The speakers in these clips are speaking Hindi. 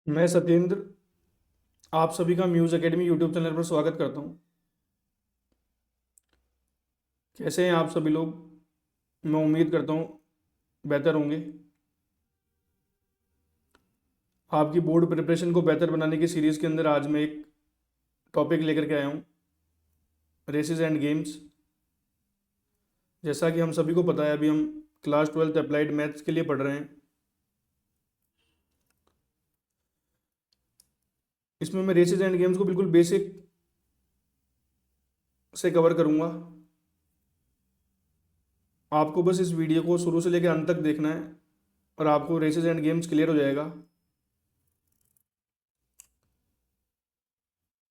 मैं सत्येंद्र आप सभी का म्यूज़ एकेडमी यूट्यूब चैनल पर स्वागत करता हूँ। कैसे हैं आप सभी लोग? मैं उम्मीद करता हूँ बेहतर होंगे। आपकी बोर्ड प्रिपरेशन को बेहतर बनाने की सीरीज़ के अंदर आज मैं एक टॉपिक लेकर के आया हूँ, रेसेस एंड गेम्स। जैसा कि हम सभी को पता है, अभी हम क्लास 12th अप्लाइड मैथ्स के लिए पढ़ रहे हैं। इसमें मैं रेसेस एंड गेम्स को बिल्कुल बेसिक से कवर करूँगा। आपको बस इस वीडियो को शुरू से लेकर अंत तक देखना है और आपको रेसेस एंड गेम्स क्लियर हो जाएगा।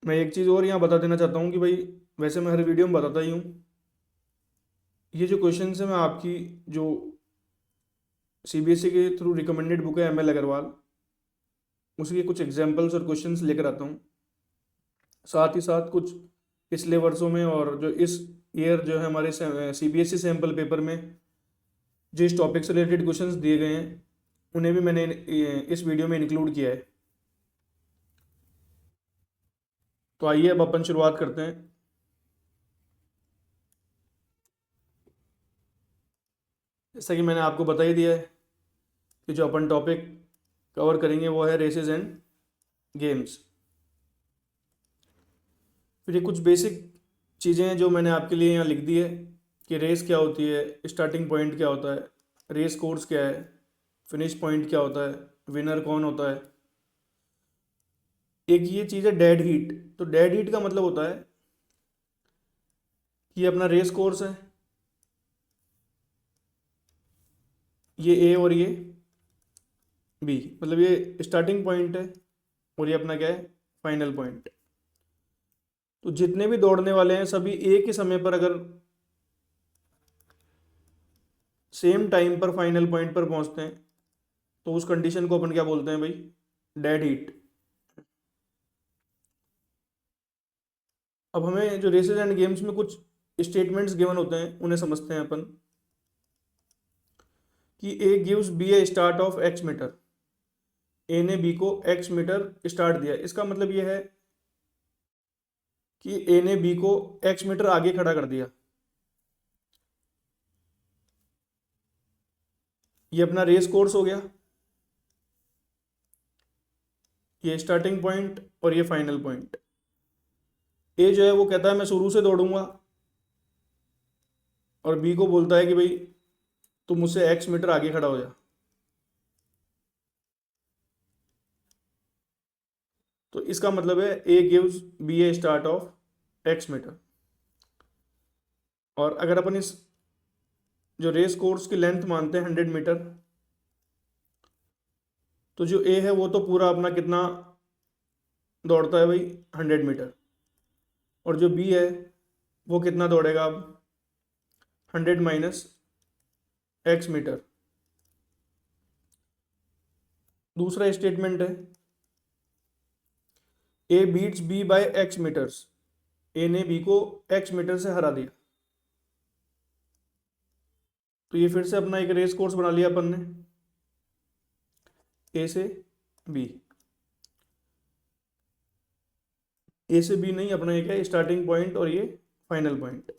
मैं एक चीज़ और यहाँ बता देना चाहता हूँ कि भाई, वैसे मैं हर वीडियो में बताता ही हूँ, ये जो क्वेश्चन है मैं आपकी जो सीबीएसई के थ्रू रिकमेंडेड बुक है एमएल अग्रवाल, उसके कुछ एग्जांपल्स और क्वेश्चंस लेकर आता हूँ। साथ ही साथ कुछ पिछले वर्षों में और जो इस ईयर जो है हमारे सीबीएसई सैम्पल पेपर में जो इस टॉपिक से रिलेटेड क्वेश्चंस दिए गए हैं, उन्हें भी मैंने इस वीडियो में इंक्लूड किया है। तो आइए अब अपन शुरुआत करते हैं। जैसा कि मैंने आपको बता ही दिया है कि जो अपन टॉपिक कवर करेंगे वो है रेसेस एंड गेम्स। फिर ये कुछ बेसिक चीज़ें हैं जो मैंने आपके लिए यहाँ लिख दी है कि रेस क्या होती है, स्टार्टिंग पॉइंट क्या होता है, रेस कोर्स क्या है, फिनिश पॉइंट क्या होता है, विनर कौन होता है। एक ये चीज़ है डेड हीट। तो डेड हीट का मतलब होता है कि ये अपना रेस कोर्स है, ये ए और ये बी, मतलब ये स्टार्टिंग पॉइंट है और ये अपना क्या है, फाइनल पॉइंट। तो जितने भी दौड़ने वाले हैं सभी एक ही समय पर अगर सेम टाइम पर फाइनल पॉइंट पर पहुंचते हैं तो उस कंडीशन को अपन क्या बोलते हैं भाई, डेड हीट। अब हमें जो रेसेस एंड गेम्स में कुछ स्टेटमेंट्स गिवन होते हैं उन्हें समझते हैं अपन कि A gives B a start of X metre. A ने बी को एक्स मीटर स्टार्ट दिया, इसका मतलब यह है कि ए ने बी को एक्स मीटर आगे खड़ा कर दिया। ये अपना रेस कोर्स हो गया, ये स्टार्टिंग पॉइंट और ये फाइनल पॉइंट। ए जो है वो कहता है मैं शुरू से दौड़ूंगा और बी को बोलता है कि भाई तुम मुझसे एक्स मीटर आगे खड़ा हो जा। तो इसका मतलब है A gives B a start of X metre. और अगर अपन इस जो रेस कोर्स की लेंथ मानते हैं 100 मीटर, तो जो ए है वो तो पूरा अपना कितना दौड़ता है भाई, 100 मीटर। और जो बी है वो कितना दौड़ेगा अब, 100 - एक्स मीटर। दूसरा स्टेटमेंट है A beats B by X metres. A ने बी को एक्स मीटर से हरा दिया। तो ये फिर से अपना एक रेस कोर्स बना लिया अपन ने, ए से बी। ए से बी नहीं, अपना एक है स्टार्टिंग पॉइंट और ये फाइनल पॉइंट।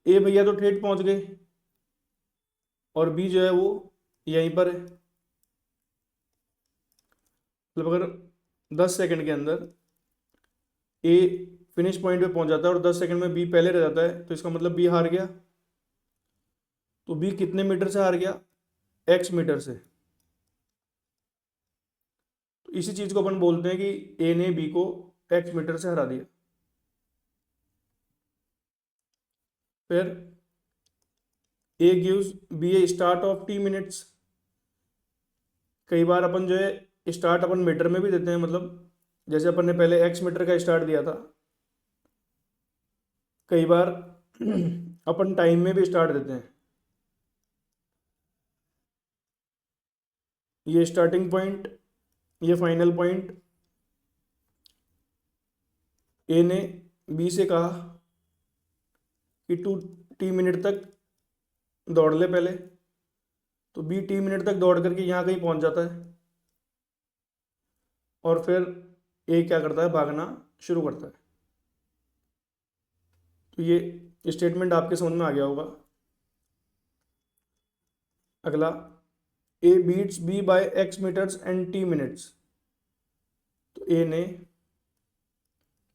ए भैया तो ठेठ पहुंच गए और बी जो है वो यहीं पर है। मतलब अगर 10 सेकंड के अंदर ए फिनिश पॉइंट पे पहुंच जाता है और 10 सेकंड में बी पहले रह जाता है, तो इसका मतलब बी हार गया। तो बी कितने मीटर से हार गया, एक्स मीटर से। तो इसी चीज को अपन बोलते हैं कि ए ने बी को एक्स मीटर से हरा दिया। फिर A gives B a start of T minutes. कई बार अपन जो है स्टार्ट अपन मीटर में भी देते हैं, मतलब जैसे अपन ने पहले एक्स मीटर का स्टार्ट दिया था, कई बार अपन टाइम में भी स्टार्ट देते हैं। ये स्टार्टिंग पॉइंट, ये फाइनल पॉइंट। ए ने बी से कहा कि टू टी मिनट तक दौड़ ले पहले। तो बी टी मिनट तक दौड़ करके यहाँ कहीं पहुँच जाता है। और फिर ए क्या करता है, भागना शुरू करता है। तो ये स्टेटमेंट आपके समझ में आ गया होगा। अगला, A beats B by X metres and T minutes. तो ए ने,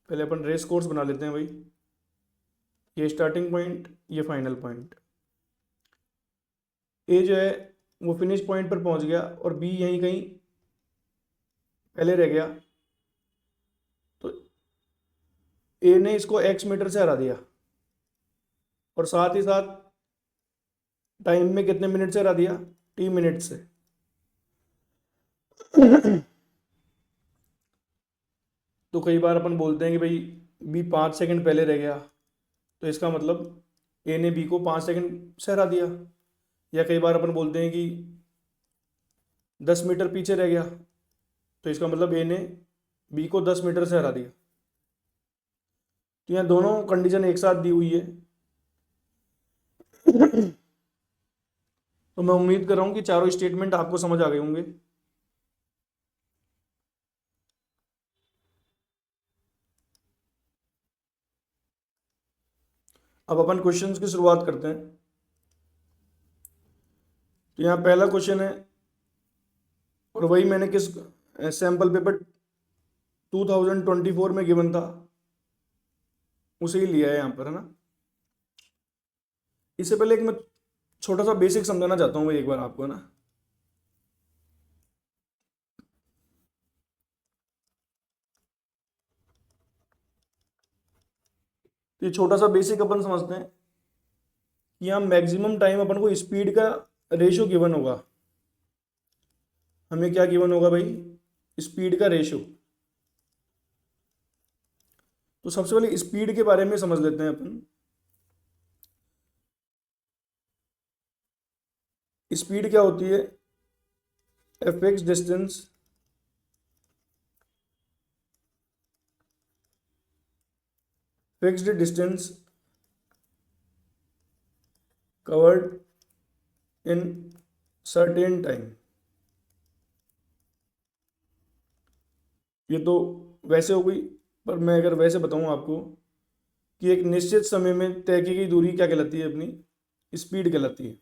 पहले अपन रेस कोर्स बना लेते हैं भाई, ये स्टार्टिंग पॉइंट, ये फाइनल पॉइंट। ए जो है वो फिनिश पॉइंट पर पहुंच गया और बी यहीं कहीं पहले रह गया। तो ए ने इसको एक्स मीटर से हरा दिया और साथ ही साथ टाइम में कितने मिनट से हरा दिया, टी मिनट से। तो कई बार अपन बोलते हैं कि भाई बी 5 सेकंड पहले रह गया, तो इसका मतलब ए ने बी को 5 सेकंड से हरा दिया। या कई बार अपन बोलते हैं कि 10 मीटर पीछे रह गया, तो इसका मतलब ए ने बी को 10 मीटर से हरा दिया। तो यहाँ दोनों कंडीशन एक साथ दी हुई है। तो मैं उम्मीद कर रहा हूँ कि चारों स्टेटमेंट आपको समझ आ गए होंगे। अब अपन क्वेश्चंस की शुरुआत करते हैं। तो यहाँ पहला क्वेश्चन है, और वही मैंने किस सैंपल पेपर 2024 में गिवन था उसे ही लिया है यहाँ पर, है ना। इससे पहले एक मैं छोटा सा बेसिक समझाना चाहता हूँ भाई एक बार आपको, है ना। तो ये छोटा सा बेसिक अपन समझते हैं कि यहाँ मैक्सिमम टाइम अपन को स्पीड का रेशियो गिवन होगा। हमें क्या गिवन होगा भाई, स्पीड का रेशियो। तो सबसे पहले स्पीड के बारे में समझ लेते हैं अपन। स्पीड क्या होती है, a fix distance fixed distance covered in certain time. ये तो वैसे हो गई, पर मैं अगर वैसे बताऊं आपको कि एक निश्चित समय में तय की गई दूरी क्या कहलाती है, अपनी स्पीड कहलाती है।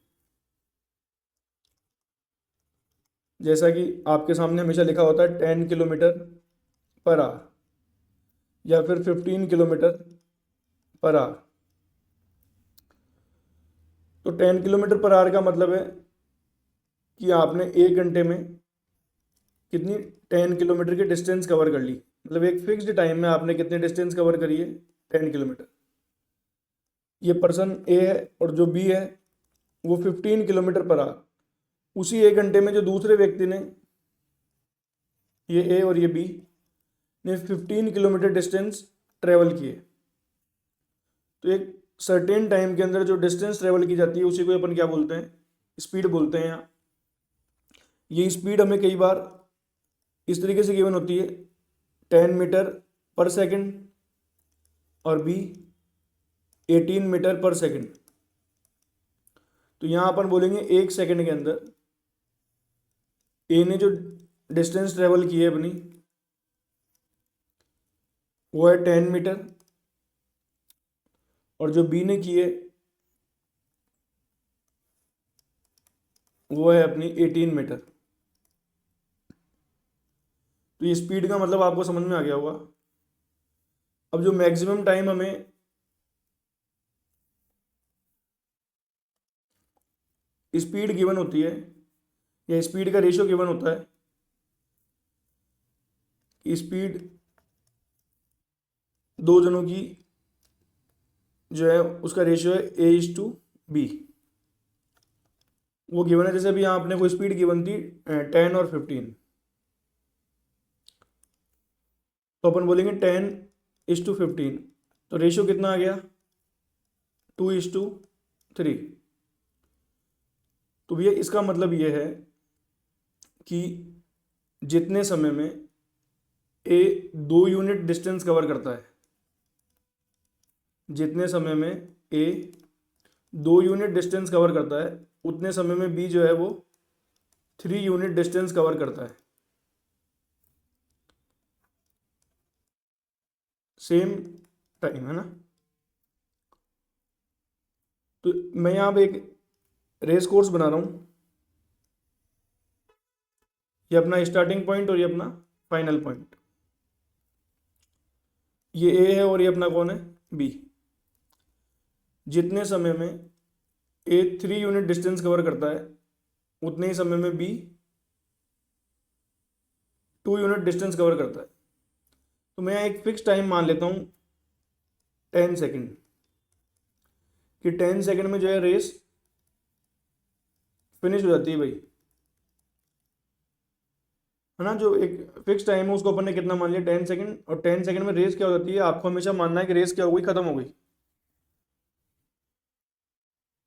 जैसा कि आपके सामने हमेशा लिखा होता है 10 किलोमीटर पर आवर या फिर 15 किलोमीटर पर आवर। तो 10 किलोमीटर पर आवर का मतलब है कि आपने 1 घंटे में कितनी 10 किलोमीटर की डिस्टेंस कवर कर ली। मतलब एक फिक्स्ड टाइम में आपने कितनी डिस्टेंस कवर करी है, 10 किलोमीटर। ये पर्सन ए है और जो बी है वो 15 किलोमीटर पर आवर। उसी 1 घंटे में जो दूसरे व्यक्ति ने, ये ए और ये बी ने 15 किलोमीटर डिस्टेंस ट्रेवल किए। तो एक सर्टेन टाइम के अंदर जो डिस्टेंस ट्रेवल की जाती है उसी को अपन क्या बोलते हैं, स्पीड बोलते हैं। यहाँ ये स्पीड हमें कई बार इस तरीके से गिवन होती है, 10 मीटर पर सेकंड और बी 18 मीटर पर सेकंड। तो यहाँ अपन बोलेंगे 1 सेकंड के अंदर ए ने जो डिस्टेंस ट्रेवल की है अपनी वो है 10 मीटर, और जो बी ने की है वो है अपनी 18 मीटर। तो ये स्पीड का मतलब आपको समझ में आ गया होगा। अब जो मैक्सिमम टाइम हमें स्पीड गिवन होती है या स्पीड का रेशियो गिवन होता है कि स्पीड दो जनों की जो है उसका रेशियो है A/B, वो गिवन है। जैसे अभी यहाँ आपने कोई स्पीड गिवन थी 10 और 15, तो अपन बोलेंगे 10:15। तो रेशियो कितना आ गया, 2:3। तो भैया इसका मतलब ये है कि जितने समय में ए 2 यूनिट डिस्टेंस कवर करता है, जितने समय में ए 2 यूनिट डिस्टेंस कवर करता है उतने समय में बी जो है वो 3 यूनिट डिस्टेंस कवर करता है। सेम टाइम, है ना। तो मैं यहाँ पे एक रेस कोर्स बना रहा हूँ, ये अपना स्टार्टिंग पॉइंट और ये अपना फाइनल पॉइंट, ये ए है और ये अपना कौन है, बी। जितने समय में ए 3 यूनिट डिस्टेंस कवर करता है उतने ही समय में बी 2 यूनिट डिस्टेंस कवर करता है। तो मैं एक फिक्स टाइम मान लेता हूँ 10 सेकेंड, कि 10 सेकेंड में जो है रेस फिनिश हो जाती है भाई, है ना। जो एक फिक्स टाइम है उसको अपन ने कितना मान लिया, 10 सेकेंड, और 10 सेकेंड में रेस क्या हो जाती है, आपको हमेशा मानना है कि रेस क्या हो गई, खत्म हो गई।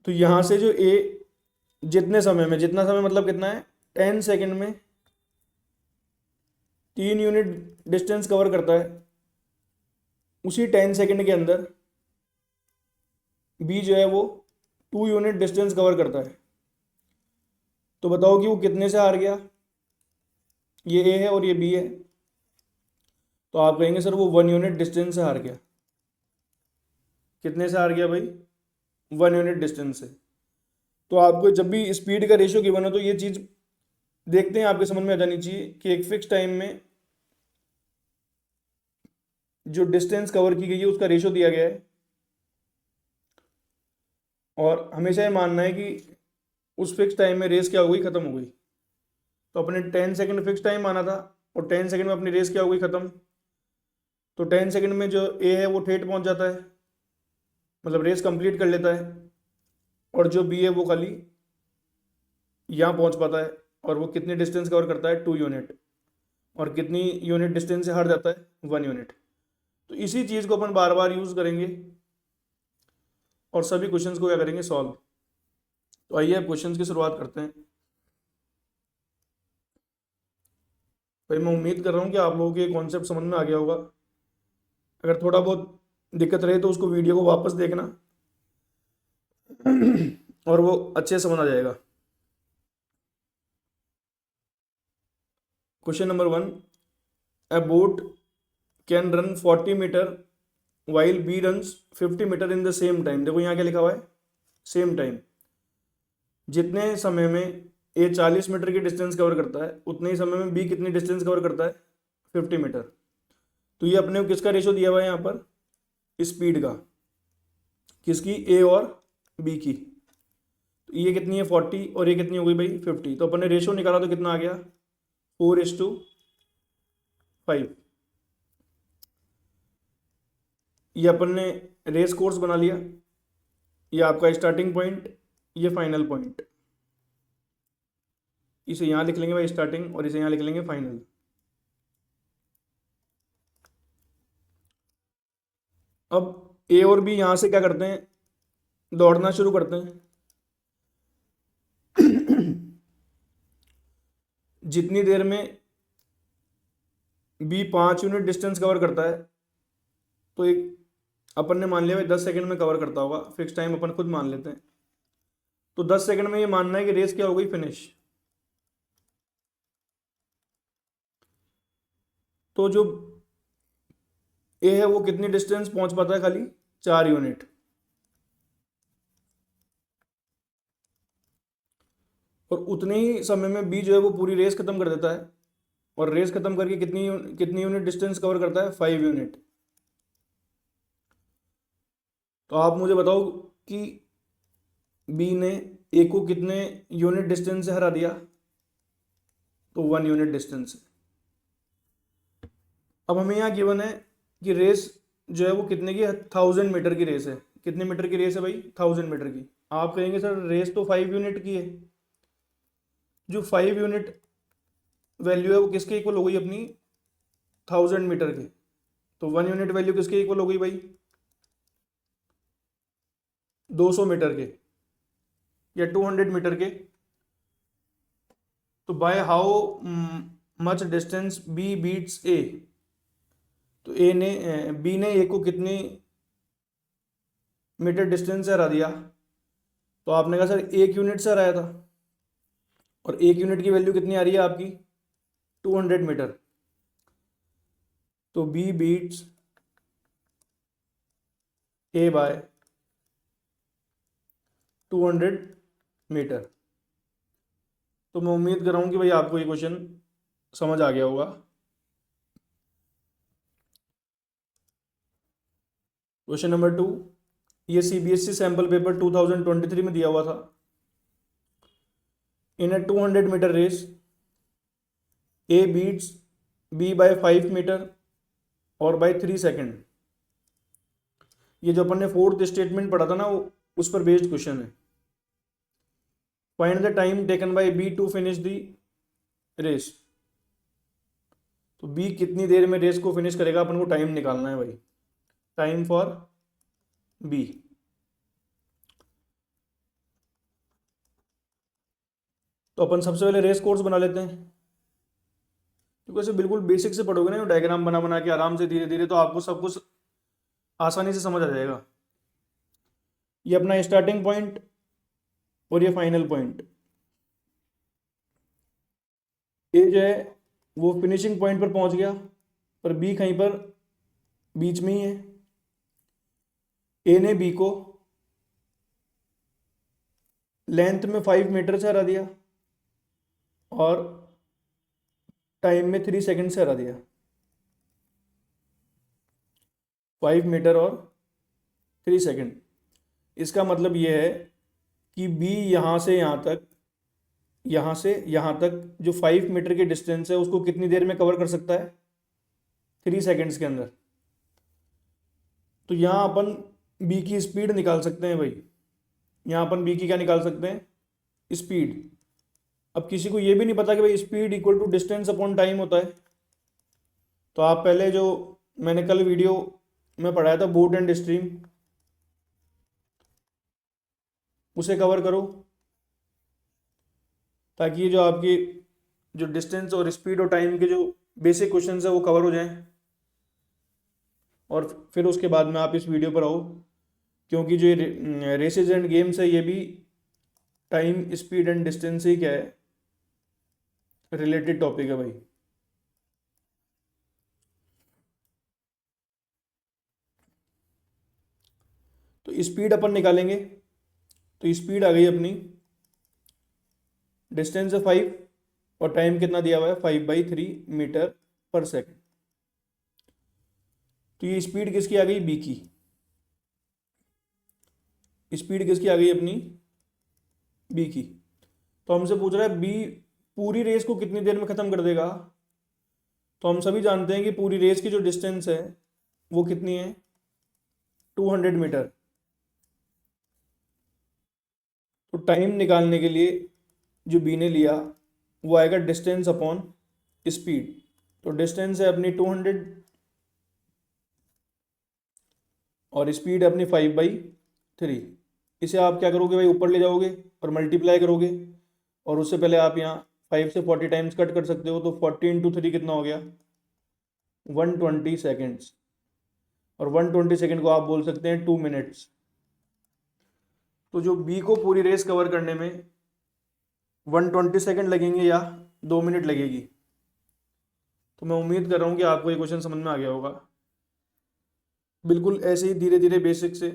तो यहां से जो ए जितने समय में, जितना समय मतलब कितना है, 10 सेकेंड में 3 यूनिट डिस्टेंस कवर करता है, उसी 10 सेकेंड के अंदर बी जो है वो 2 यूनिट डिस्टेंस कवर करता है। तो बताओ कि वो कितने से हार गया, ये ए है और ये बी है। तो आप कहेंगे सर वो 1 यूनिट डिस्टेंस से हार गया। कितने से हार गया भाई, 1 यूनिट डिस्टेंस से। तो आपको जब भी स्पीड का रेशियो गिवन हो तो ये चीज देखते हैं, आपके समझ में आ जानी चाहिए कि एक फिक्स टाइम में जो डिस्टेंस कवर की गई है उसका रेशियो दिया गया है, और हमेशा ये मानना है कि उस फिक्स टाइम में रेस क्या हो गई, खत्म हो गई। तो अपने 10 सेकेंड फिक्स टाइम माना था, और 10 सेकेंड में अपनी रेस क्या हो गई, खत्म। तो 10 सेकेंड में जो ए है वो ठेठ पहुंच जाता है, मतलब रेस कंप्लीट कर लेता है, और जो बी है वो खाली यहाँ पहुंच पाता है। और वो कितनी डिस्टेंस कवर करता है, 2 यूनिट, और कितनी यूनिट डिस्टेंस से हार जाता है, 1 यूनिट। तो इसी चीज़ को अपन बार बार यूज़ करेंगे और सभी क्वेश्चंस को क्या करेंगे, सॉल्व। तो आइए अब क्वेश्चंस की शुरुआत करते हैं। भाई मैं उम्मीद कर रहा हूँ कि आप लोगों को ये कॉन्सेप्ट समझ में आ गया होगा। अगर थोड़ा बहुत दिक्कत रहे तो उसको वीडियो को वापस देखना और वो अच्छे से समझ आ जाएगा। Question number 1, a boat can run 40 metre while B runs 50 metre in the same time। देखो यहाँ क्या लिखा हुआ है, सेम टाइम। जितने समय में ए 40 मीटर की डिस्टेंस कवर करता है उतने ही समय में बी कितनी डिस्टेंस कवर करता है, 50 मीटर। तो ये अपने को किसका रेशो दिया हुआ है यहाँ पर, स्पीड का, किसकी, ए और बी की। तो ये कितनी है, 40, और ये कितनी हो गई भाई, 50। तो अपन ने रेशो निकाला तो कितना आ गया, 4:5। ये अपन ने रेस कोर्स बना लिया, ये आपका स्टार्टिंग पॉइंट, ये फाइनल पॉइंट। इसे यहाँ लिख लेंगे भाई स्टार्टिंग, और इसे यहाँ लिख लेंगे फाइनल। अब ए और बी यहाँ से क्या करते हैं, दौड़ना शुरू करते हैं। जितनी देर में बी 5 यूनिट डिस्टेंस कवर करता है, तो एक अपन ने मान लिया भाई 10 सेकेंड में कवर करता होगा, फिक्स टाइम अपन खुद मान लेते हैं। तो 10 सेकेंड में ये मानना है कि रेस क्या हो गई, फिनिश। तो जो ए है वो कितनी डिस्टेंस पहुंच पाता है, खाली 4 यूनिट। और उतने ही समय में बी जो है वो पूरी रेस खत्म कर देता है, और रेस खत्म करके कितनी कितनी यूनिट डिस्टेंस कवर करता है, 5 यूनिट। तो आप मुझे बताओ कि बी ने ए को कितने यूनिट डिस्टेंस से हरा दिया, तो 1 यूनिट डिस्टेंस से। अब हमें यहाँ गिवन है कि रेस जो है वो कितने की है, 1000 मीटर की रेस है। कितने मीटर की रेस है भाई, 1000 मीटर की। आप कहेंगे सर रेस तो 5 यूनिट की है। जो 5 यूनिट वैल्यू है वो किसके इक्वल हो गई अपनी, 1000 मीटर के। तो 1 यूनिट वैल्यू किसके इक्वल हो गई भाई, 200 मीटर के या 200 मीटर के। तो by how much distance B beats A. तो ए ने बी ने ए को कितनी मीटर डिस्टेंस से हरा दिया। तो आपने कहा सर 1 यूनिट से हराया था, और 1 यूनिट की वैल्यू कितनी आ रही है आपकी, 200 मीटर। तो बी बीट्स ए बाय 200 मीटर। तो मैं उम्मीद कर रहा हूँ कि भाई आपको ये क्वेश्चन समझ आ गया होगा। क्वेश्चन नंबर 2, ये सीबीएसई सैम्पल पेपर 2023 में दिया हुआ था। In a 200 metre race A beats B by 5 metre और बाय 3 सेकेंड। ये जो अपन ने फोर्थ स्टेटमेंट पढ़ा था ना, वो उस पर बेस्ड क्वेश्चन है। Find the time taken by B to finish the race. तो बी कितनी देर में रेस को फिनिश करेगा, अपन को टाइम निकालना है भाई। Time for B. तो अपन सबसे पहले रेस कोर्स बना लेते हैं, क्योंकि ऐसे बिल्कुल बेसिक से पढ़ोगे ना, डायग्राम बना बना के आराम से धीरे धीरे, तो आपको सब कुछ आसानी से समझ आ जाएगा। ये अपना स्टार्टिंग पॉइंट और ये फाइनल पॉइंट। ए जो है वो फिनिशिंग पॉइंट पर पहुंच गया, पर बी कहीं पर बीच में ही है। ए ने बी को लेंथ में 5 मीटर से हरा दिया और टाइम में 3 सेकंड से हरा दिया। 5 मीटर और 3 सेकंड। इसका मतलब ये है कि बी यहाँ से यहाँ तक, यहाँ से यहाँ तक जो 5 मीटर की डिस्टेंस है उसको कितनी देर में कवर कर सकता है, 3 सेकंड्स के अंदर। तो यहाँ अपन बी की स्पीड निकाल सकते हैं भाई। यहाँ अपन बी की क्या निकाल सकते हैं, स्पीड। अब किसी को ये भी नहीं पता कि भाई speed equal to distance upon time होता है, तो आप पहले जो मैंने कल वीडियो में पढ़ाया था बोट एंड स्ट्रीम, उसे कवर करो, ताकि ये जो आपकी जो डिस्टेंस और स्पीड और टाइम के जो बेसिक क्वेश्चंस है वो कवर हो जाएं। और फिर उसके बाद में आप इस वीडियो पर आओ, क्योंकि जो ये रेसेज एंड गेम्स है ये भी टाइम, स्पीड एंड डिस्टेंस ही क्या है, रिलेटेड टॉपिक है भाई। तो स्पीड अपन निकालेंगे, तो स्पीड आ गई अपनी, डिस्टेंस है 5 और टाइम कितना दिया हुआ है 5/3 मीटर पर सेकेंड। तो ये स्पीड किसकी आ गई, बी की। स्पीड किसकी आ गई अपनी, बी की। तो हमसे पूछ रहा है बी पूरी रेस को कितनी देर में खत्म कर देगा। तो हम सभी जानते हैं कि पूरी रेस की जो डिस्टेंस है वो कितनी है, 200 मीटर। तो टाइम निकालने के लिए जो बी ने लिया वो आएगा डिस्टेंस अपॉन स्पीड। तो डिस्टेंस है अपनी 200 और स्पीड है अपनी 5/3। इसे आप क्या करोगे भाई, ऊपर ले जाओगे और मल्टीप्लाई करोगे, और उससे पहले आप यहाँ 5 से 40 टाइम्स कट कर सकते हो। तो 40 × 3 कितना हो गया, 120 सेकेंड्स। और 120 सेकेंड को आप बोल सकते हैं 2 मिनट्स। तो जो बी को पूरी रेस कवर करने में 120 सेकेंड लगेंगे या 2 मिनट लगेगी। तो मैं उम्मीद कर रहा हूँ कि आपको ये क्वेश्चन समझ में आ गया होगा। बिल्कुल ऐसे ही धीरे धीरे बेसिक से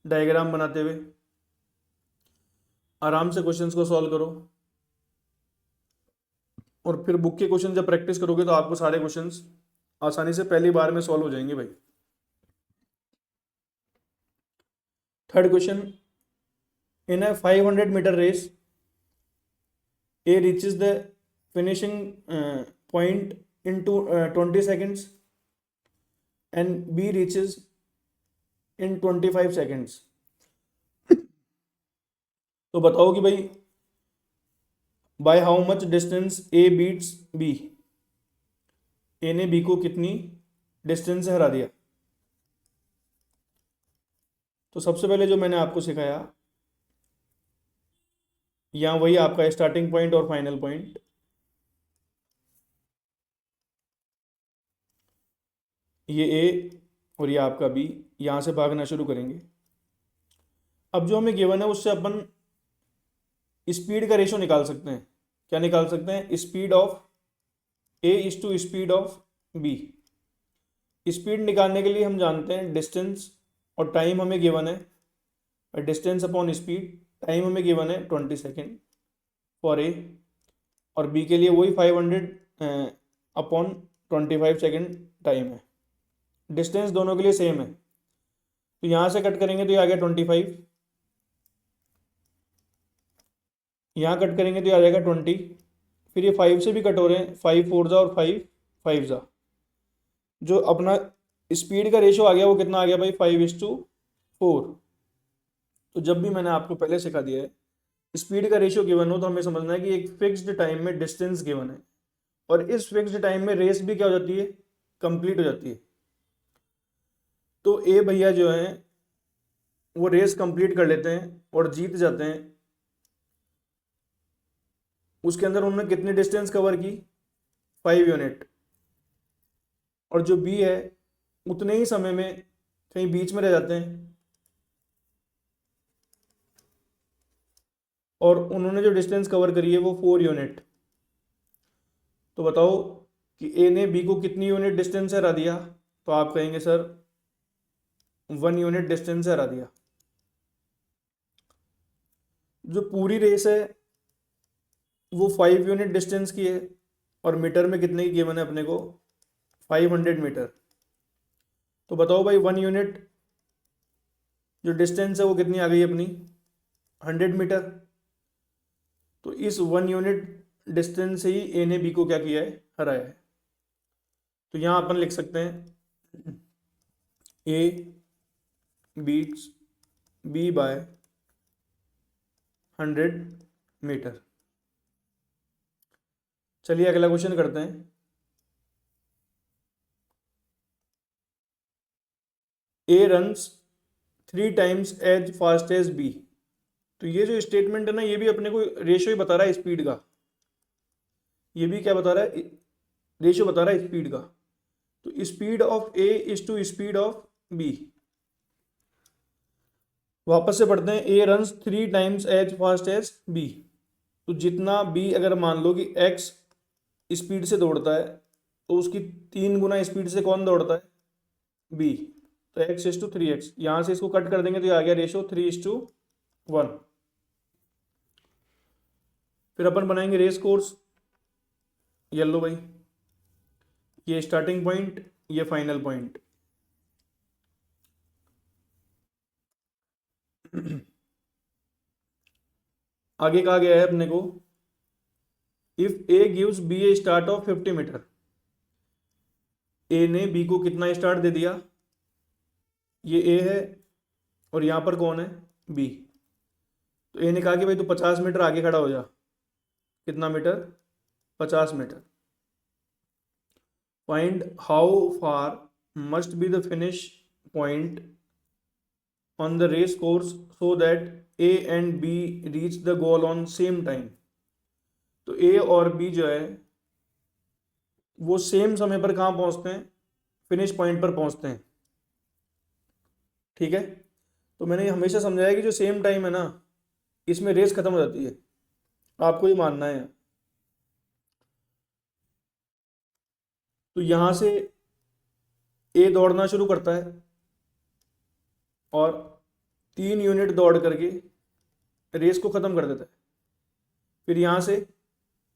डायग्राम बनाते हुए आराम से क्वेश्चंस को सॉल्व करो, और फिर बुक के क्वेश्चन जब प्रैक्टिस करोगे तो आपको सारे क्वेश्चंस आसानी से पहली बार में सॉल्व हो जाएंगे भाई। Third question, in a 500 metre race A reaches the finishing point in 20 seconds and B reaches in 25 seconds। तो बताओ कि भाई by how much distance A beats B। A ने B को कितनी डिस्टेंस से हरा दिया। तो सबसे पहले जो मैंने आपको सिखाया, यहाँ वही आपका स्टार्टिंग पॉइंट और फाइनल पॉइंट। ये ए और ये आपका बी, यहाँ से भागना शुरू करेंगे। अब जो हमें गिवन है उससे अपन स्पीड का रेशो निकाल सकते हैं। क्या निकाल सकते हैं, speed of A is to speed of B. Speed निकालने के लिए हम जानते हैं डिस्टेंस और टाइम हमें गिवन है, डिस्टेंस अपॉन स्पीड, टाइम हमें गिवन है 20 सेकेंड फॉर ए, और बी के लिए वही 500 अपॉन 25 सेकेंड टाइम है। डिस्टेंस दोनों के लिए सेम है, तो यहाँ से कट करेंगे तो ये आ गया 25, यहाँ कट करेंगे तो ये आ जाएगा 20, फिर ये 5 से भी कट हो रहे हैं, 5 4 जा और 5 5 जा, जो अपना स्पीड का रेशो आ गया वो कितना आ गया भाई, 5:4। तो जब भी मैंने आपको पहले सिखा दिया है, स्पीड का रेशियो गिवन हो तो हमें समझना है कि एक फिक्स्ड टाइम में डिस्टेंस गिवन है, और इस फिक्स्ड टाइम में रेस भी क्या हो जाती है, कंप्लीट हो जाती है। तो ए भैया जो है वो रेस कंप्लीट कर लेते हैं और जीत जाते हैं। उसके अंदर उन्होंने कितनी डिस्टेंस कवर की, 5 यूनिट, और जो बी है उतने ही समय में कहीं बीच में रह जाते हैं, और उन्होंने जो डिस्टेंस कवर करी है वो 4 यूनिट। तो बताओ कि ए ने बी को कितनी यूनिट डिस्टेंस से हरा दिया, तो आप कहेंगे सर 1 यूनिट डिस्टेंस से हरा दिया। जो पूरी रेस है वो 5 यूनिट डिस्टेंस की है, और मीटर में कितने की गिवन है अपने को, 500 मीटर। तो बताओ भाई 1 यूनिट जो डिस्टेंस है वो कितनी आ गई अपनी, 100 मीटर। तो इस 1 यूनिट डिस्टेंस से ही ए ने बी को क्या किया है, हराया है। तो यहाँ अपन लिख सकते हैं A beats B by 100 metre. चलिए अगला क्वेश्चन करते हैं। A runs 3 times as fast as B. तो ये जो स्टेटमेंट है ना, ये भी अपने को रेशियो ही बता रहा है स्पीड का, ये भी क्या बता रहा है, रेशियो बता रहा है स्पीड का। तो speed of A is to speed of B. वापस से पढ़ते हैं, A runs 3 times as fast as B. तो जितना बी अगर मान लो कि एक्स स्पीड से दौड़ता है, तो उसकी 3 गुना स्पीड से कौन दौड़ता है, बी। तो x/3x, यहाँ से इसको कट कर देंगे तो ये आ गया रेशो 3:1। फिर अपन बनाएंगे रेस कोर्स, येलो भाई, ये स्टार्टिंग पॉइंट, ये फाइनल पॉइंट। आगे कहा गया है अपने को, if A gives B a start of 50 metre. A ने बी को कितना स्टार्ट दे दिया, ये ए है और यहाँ पर कौन है, बी। तो ए ने कहा कि भाई तू 50 मीटर आगे खड़ा हो जा, कितना metre, 50 metre. Find how far must be the finish point on the race course so that A and B reach the goal on same time. तो ए और बी जो है वो सेम समय पर कहाँ पहुंचते हैं, फिनिश पॉइंट पर पहुंचते हैं। ठीक है, तो मैंने हमेशा समझाया कि जो सेम टाइम है ना, इसमें रेस खत्म हो जाती है, आपको ये मानना है। तो यहां से ए दौड़ना शुरू करता है और 3 यूनिट दौड़ करके रेस को ख़त्म कर देता है। फिर यहाँ से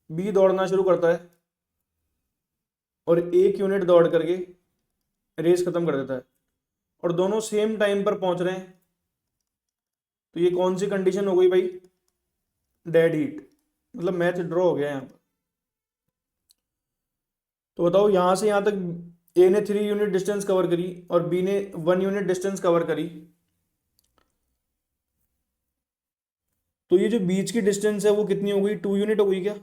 बी दौड़ना शुरू करता है और 1 यूनिट दौड़ करके रेस ख़त्म कर देता है, और दोनों सेम टाइम पर पहुंच रहे हैं। तो ये कौन सी कंडीशन हो गई भाई, डेड हीट, मतलब मैच ड्रॉ हो गया यहाँ पर। तो बताओ यहाँ से यहाँ तक ए ने 3 यूनिट डिस्टेंस कवर करी और बी ने 1 यूनिट डिस्टेंस कवर करी। तो ये जो बीच की डिस्टेंस है वो कितनी हो गई, 2 यूनिट हो गई क्या,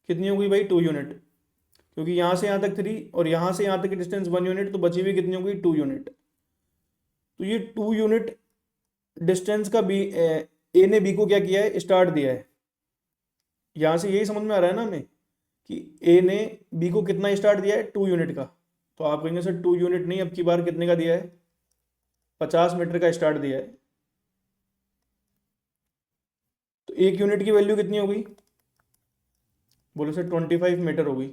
कितनी हो गई भाई, 2 यूनिट। क्योंकि यहाँ से यहाँ तक 3 और यहाँ से यहाँ तक की डिस्टेंस 1 यूनिट, तो बची हुई कितनी हो गई, 2 यूनिट। तो ये 2 यूनिट डिस्टेंस का बी ए ने बी को क्या किया है, स्टार्ट दिया है। यहाँ से यही समझ में आ रहा है ना हमें कि ए ने बी को कितना स्टार्ट दिया है, 2 यूनिट का। तो आप कहेंगे सर 2 यूनिट नहीं, अब की बार कितने का दिया है, 50 मीटर का स्टार्ट दिया है। तो 1 यूनिट की वैल्यू कितनी हो गई, बोलो सर 25 मीटर हो गई।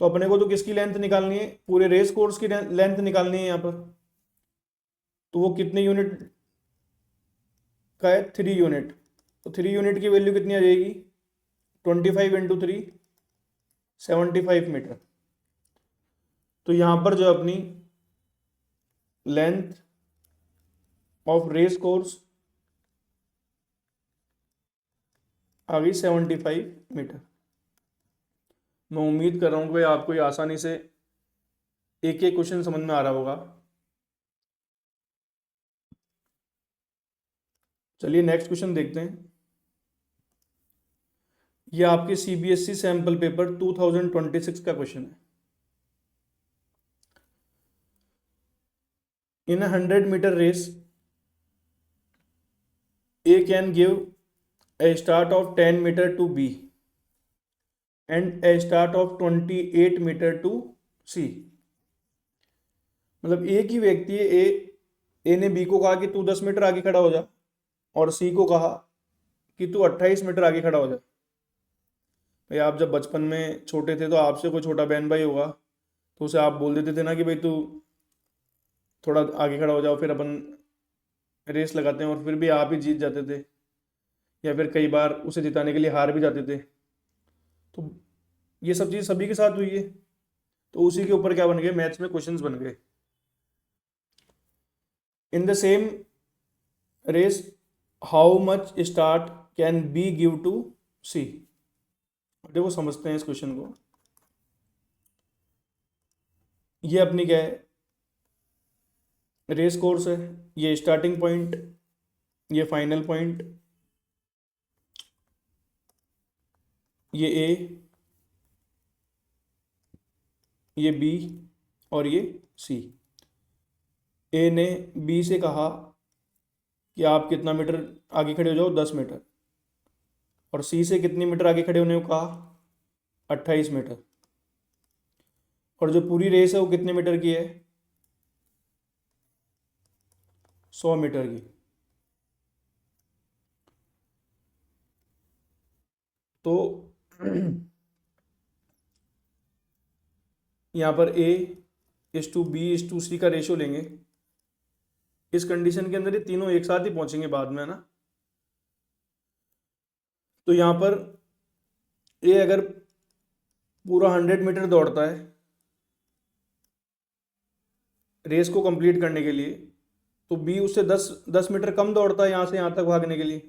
तो अपने को तो किसकी लेंथ निकालनी है, पूरे रेस कोर्स की लेंथ निकालनी है यहाँ पर। तो वो कितने यूनिट का है, 3 यूनिट। तो 3 यूनिट की वैल्यू कितनी आ जाएगी, 25 × 3, 75 मीटर। तो यहाँ पर जो अपनी लेंथ ऑफ रेस कोर्स आ गई 75 मीटर। मैं उम्मीद कर रहा हूँ कि भाई आपको ये आसानी से एक एक क्वेश्चन समझ में आ रहा होगा। चलिए नेक्स्ट क्वेश्चन देखते हैं। ये आपके सीबीएसई सैंपल पेपर 2026 का क्वेश्चन है। In 100 metre race A can give a start of 10 metre to B and a start of 28 metre to C. मतलब एक ही व्यक्ति है, ए ने बी को कहा कि तू 10 मीटर आगे खड़ा हो जा, और सी को कहा कि तू 28 मीटर आगे खड़ा हो जा। भाई आप जब बचपन में छोटे थे तो आपसे कोई छोटा बहन भाई होगा, तो उसे आप बोल देते थे ना कि भाई तू थोड़ा आगे खड़ा हो जाओ, फिर अपन रेस लगाते हैं, और फिर भी आप ही जीत जाते थे, या फिर कई बार उसे जिताने के लिए हार भी जाते थे। तो ये सब चीज़ सभी के साथ हुई है। तो उसी के ऊपर क्या बन गए, मैथ्स में क्वेश्चंस बन गए। In the same race how much start can be give to C. देखो समझते हैं इस क्वेश्चन को। ये अपनी क्या है, रेस कोर्स है, ये स्टार्टिंग पॉइंट, ये फाइनल पॉइंट, ये ए, ये बी और ये सी। ए ने बी से कहा कि आप कितना मीटर आगे खड़े हो जाओ, 10 मीटर, और सी से कितनी मीटर आगे खड़े होने को कहा, 28 मीटर। और जो पूरी रेस है वो कितने मीटर की है, 100 मीटर की। तो यहाँ पर A/B/C का रेशियो लेंगे। इस कंडीशन के अंदर ये तीनों एक साथ ही पहुंचेंगे बाद में, है ना। तो यहाँ पर ए अगर पूरा 100 मीटर दौड़ता है रेस को कंप्लीट करने के लिए, तो बी उससे 10 मीटर कम दौड़ता है यहाँ से यहाँ तक भागने के लिए।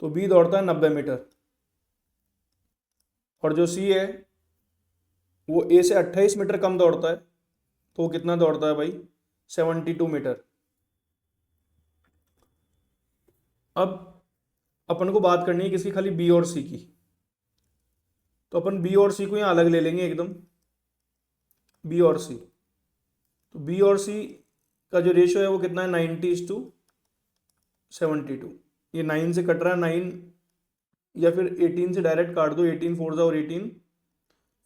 तो बी दौड़ता है 90 मीटर, और जो सी है वो ए से 28 मीटर कम दौड़ता है। तो वो कितना दौड़ता है भाई, 72 मीटर। अब अपन को बात करनी है किसकी, खाली बी और सी की। तो अपन बी और सी को यहाँ अलग ले लेंगे एकदम, बी और सी। तो बी और सी का जो रेशियो है वो कितना है, 90:72। ये 9 से कट रहा है, 9 या फिर 18 से डायरेक्ट काट दो, 18 4 जा और 18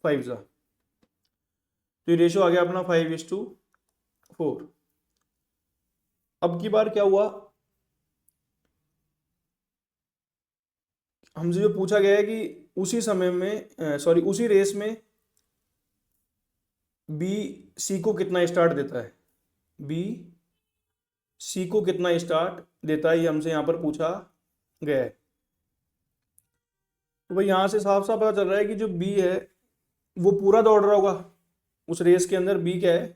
5 जा। तो ये रेशियो आ गया अपना 5:4। अब की बार क्या हुआ, हमसे जो पूछा गया है कि उसी समय में उसी रेस में बी सी को कितना स्टार्ट देता है, बी सी को कितना स्टार्ट देता है, ये हमसे यहाँ पर पूछा गया है। तो भाई यहाँ से साफ साफ पता चल रहा है कि जो बी है वो पूरा दौड़ रहा होगा उस रेस के अंदर। बी क्या है,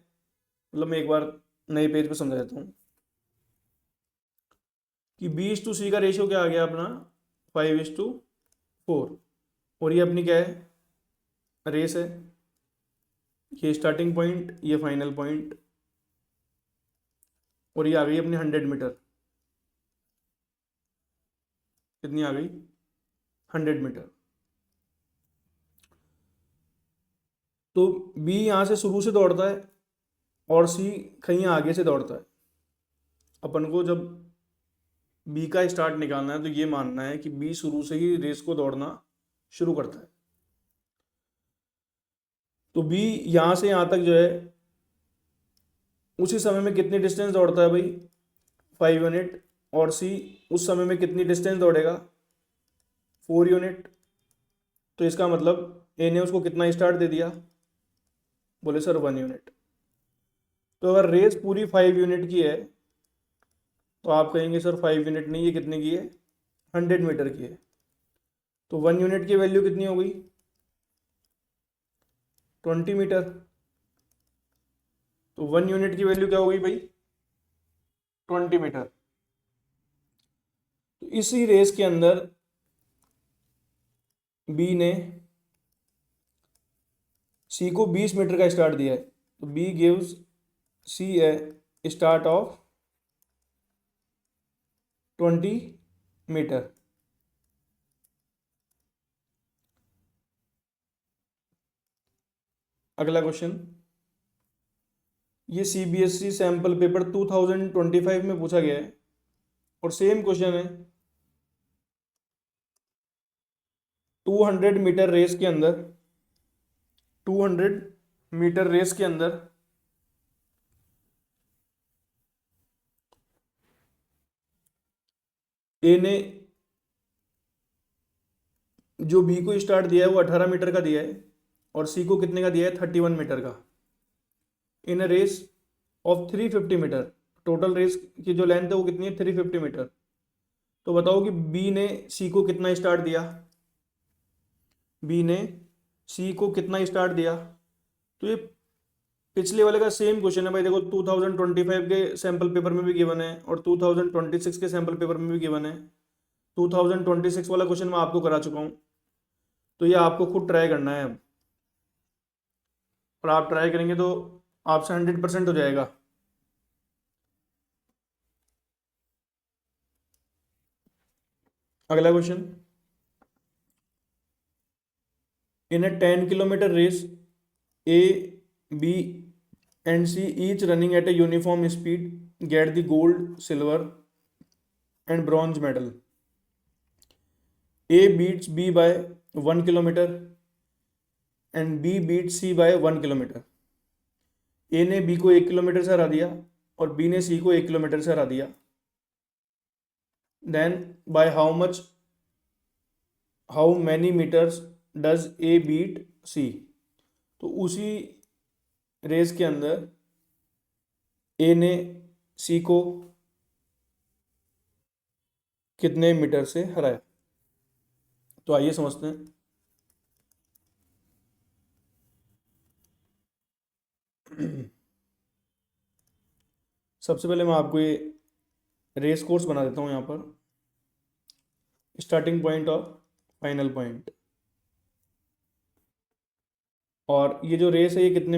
मतलब मैं एक बार नए पेज पे समझा देता हूँ कि B/C का रेशियो क्या आ गया अपना, 5:4। और ये अपनी क्या है, रेस है, ये स्टार्टिंग पॉइंट, ये फाइनल पॉइंट, और ये आ गई अपनी 100 मीटर। कितनी आ गई, 100 मीटर। तो बी यहाँ से शुरू से दौड़ता है और सी कहीं आगे से दौड़ता है। अपन को जब बी का स्टार्ट निकालना है तो ये मानना है कि बी शुरू से ही रेस को दौड़ना शुरू करता है। तो बी यहाँ से यहाँ तक जो है उसी समय में कितनी डिस्टेंस दौड़ता है भाई, 5 यूनिट। और सी उस समय में कितनी डिस्टेंस दौड़ेगा, 4 यूनिट। तो इसका मतलब ए ने उसको कितना स्टार्ट दे दिया, बोले सर 1 यूनिट। तो अगर रेस पूरी 5 यूनिट की है तो आप कहेंगे सर 5 यूनिट नहीं, ये कितने की है, 100 मीटर की है। तो 1 यूनिट की वैल्यू कितनी हो गई, 20 मीटर। तो 1 यूनिट की वैल्यू क्या हो गई भाई, 20 मीटर। तो इसी रेस के अंदर बी ने सी को 20 मीटर का स्टार्ट दिया है, तो B gives C a start of 20 metre. अगला क्वेश्चन, ये सीबीएसई सैंपल पेपर 2025 में पूछा गया है और सेम क्वेश्चन है। 200 मीटर रेस के अंदर 200 मीटर रेस के अंदर ए ने जो बी को स्टार्ट दिया है वो 18 मीटर का दिया है और सी को कितने का दिया है, 31 मीटर का। In race of 350 metre, total race की जो लेंथ है वो कितनी है, 350 मीटर। तो बताओ कि बी ने सी को कितना स्टार्ट दिया, बी ने सी को कितना स्टार्ट दिया। तो ये पिछले वाले का सेम क्वेश्चन है भाई, देखो 2025 के सैंपल पेपर में भी गिवन है और 2026 के सैंपल पेपर में भी गिवन है। 2026 वाला क्वेश्चन मैं आपको करा चुका हूँ, तो ये आपको खुद ट्राई करना है अब, और आप ट्राई करेंगे तो आपसे 100% हो जाएगा। अगला question, in a 10 kilometre race A B and C each running at a uniform speed get the gold, silver and bronze medal. A beats B by 1 kilometre and B beat C by 1 kilometre. A ने बी को 1 किलोमीटर से हरा दिया और बी ने सी को 1 किलोमीटर से हरा दिया। Then by how many metres does A beat C. तो उसी रेस के अंदर ए ने सी को कितने मीटर से हराया। तो आइए समझते हैं। सबसे पहले मैं आपको ये रेस कोर्स बना देता हूँ यहाँ पर, स्टार्टिंग पॉइंट और फाइनल पॉइंट। और ये जो रेस है ये कितने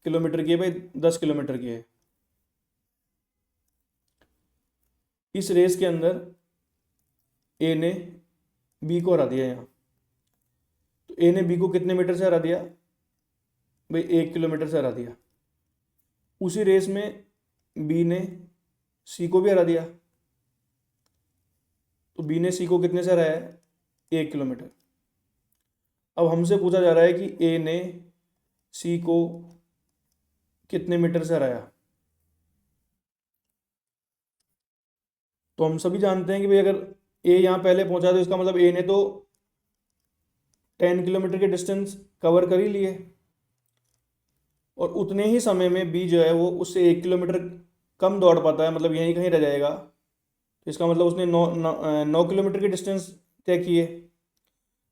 किलोमीटर की है भाई, 10 किलोमीटर की है। इस रेस के अंदर ए ने बी को हरा दिया यहाँ, तो ए ने बी को कितने मीटर से हरा दिया भाई, 1 किलोमीटर से हरा दिया। उसी रेस में बी ने सी को भी हरा दिया, तो बी ने सी को कितने से हराया है, 1 किलोमीटर। अब हमसे पूछा जा रहा है कि ए ने सी को कितने मीटर से हराया। तो हम सभी जानते हैं कि भाई अगर ए यहाँ पहले पहुंचा तो इसका मतलब ए ने तो 10 किलोमीटर के डिस्टेंस कवर कर ही लिए और उतने ही समय में बी जो है वो उससे 1 किलोमीटर कम दौड़ पाता है, मतलब यहीं कहीं रह जाएगा। तो इसका मतलब उसने 9 किलोमीटर के डिस्टेंस तय किए।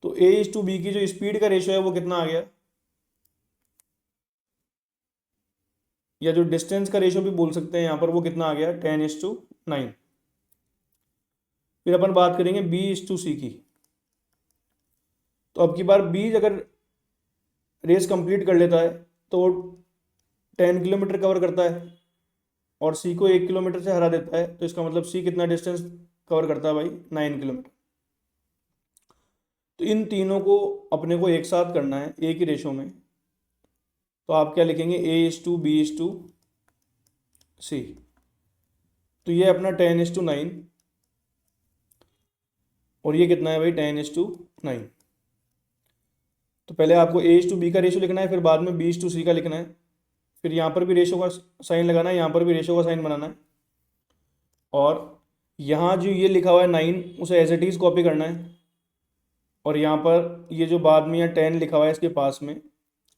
तो ए इज टू बी की जो स्पीड का रेशियो है वो कितना आ गया, या जो डिस्टेंस का रेशियो भी बोल सकते हैं यहाँ पर, वो कितना आ गया, 10:9। फिर अपन बात करेंगे बी इज टू सी की। तो अब की बार बी अगर रेस कंप्लीट कर लेता है तो वो 10 किलोमीटर कवर करता है और सी को 1 किलोमीटर से हरा देता है, तो इसका मतलब सी कितना डिस्टेंस कवर करता है भाई, 9 किलोमीटर। तो इन तीनों को अपने को एक साथ करना है एक ही रेशो में। तो आप क्या लिखेंगे, A is to B is to C. तो ये अपना 10:9 और ये कितना है भाई, 10:9। तो पहले आपको ए इज टू बी का रेशो लिखना है, फिर बाद में बी इज टू सी का लिखना है, फिर यहाँ पर भी रेशो का साइन लगाना है, यहाँ पर भी रेशो का साइन बनाना है। और यहाँ जो ये लिखा हुआ है 9 उसे एज इट इज़ कॉपी करना है और यहाँ पर ये जो बाद में यहाँ 10 लिखा हुआ है इसके पास में,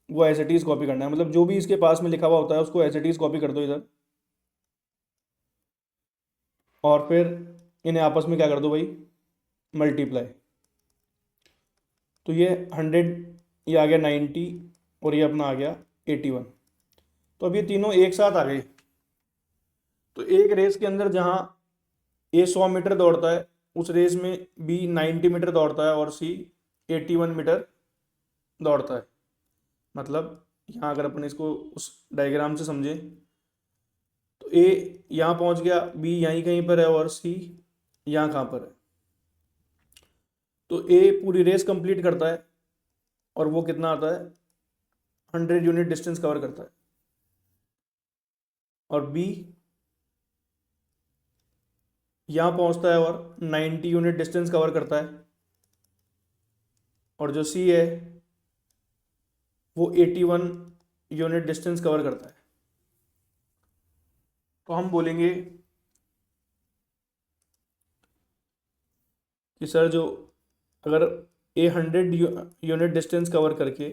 वो एज इट इज़ कॉपी करना है। मतलब जो भी इसके पास में लिखा हुआ होता है उसको एज इट इज़ कॉपी कर दो इधर, और फिर इन्हें आपस में क्या कर दो भाई, मल्टीप्लाई। तो ये 100, ये आ गया 90, और ये अपना आ गया 81। तो अब ये तीनों एक साथ आ गए। तो एक रेस के अंदर जहाँ ए 100 मीटर दौड़ता है, उस रेस में बी 90 मीटर दौड़ता है और सी 81 मीटर दौड़ता है। मतलब यहाँ अगर अपन इसको उस डायग्राम से समझें तो ए यहाँ पहुँच गया, बी यहीं कहीं पर है, और सी यहाँ कहाँ पर है। तो ए पूरी रेस कंप्लीट करता है और वो कितना आता है, 100 यूनिट डिस्टेंस कवर करता है। और बी यहाँ पहुँचता है और 90 यूनिट डिस्टेंस कवर करता है। और जो सी है वो 81 यूनिट डिस्टेंस कवर करता है। तो हम बोलेंगे कि सर जो अगर ए 100 यूनिट डिस्टेंस कवर करके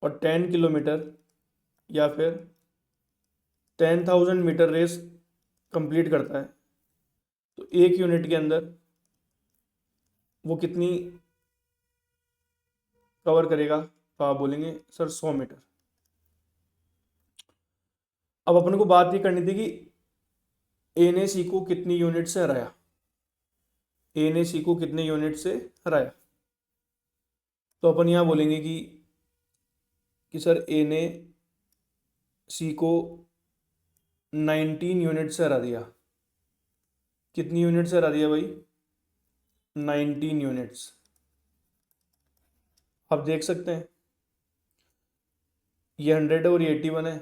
और 10 किलोमीटर या फिर 10,000 मीटर रेस कंप्लीट करता है, तो एक यूनिट के अंदर वो कितनी कवर करेगा? तो आप बोलेंगे सर 100 मीटर। अब अपन को बात ये करनी थी कि ए ने सी को कितनी यूनिट से हराया, ए ने सी को कितने यूनिट से हराया। तो अपन यहाँ बोलेंगे कि सर ए ने सी को 19 यूनिट से हरा दिया। कितनी यूनिट से हरा दिया भाई? 19 यूनिट्स। आप देख सकते हैं ये 100 है और ये 81 है,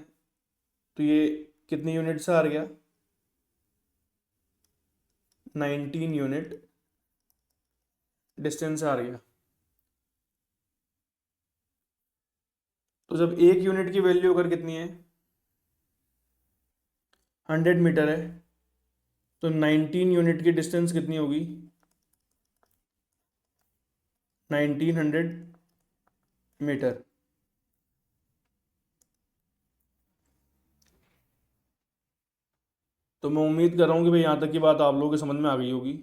तो ये कितनी यूनिट से हार गया? 19 यूनिट डिस्टेंस से हार गया। तो जब एक यूनिट की वैल्यू अगर कितनी है, 100 मीटर है, तो 19 यूनिट की डिस्टेंस कितनी होगी? 1900 मीटर। तो मैं उम्मीद कर रहा हूँ कि भाई यहाँ तक की बात आप लोगों के समझ में आ गई होगी।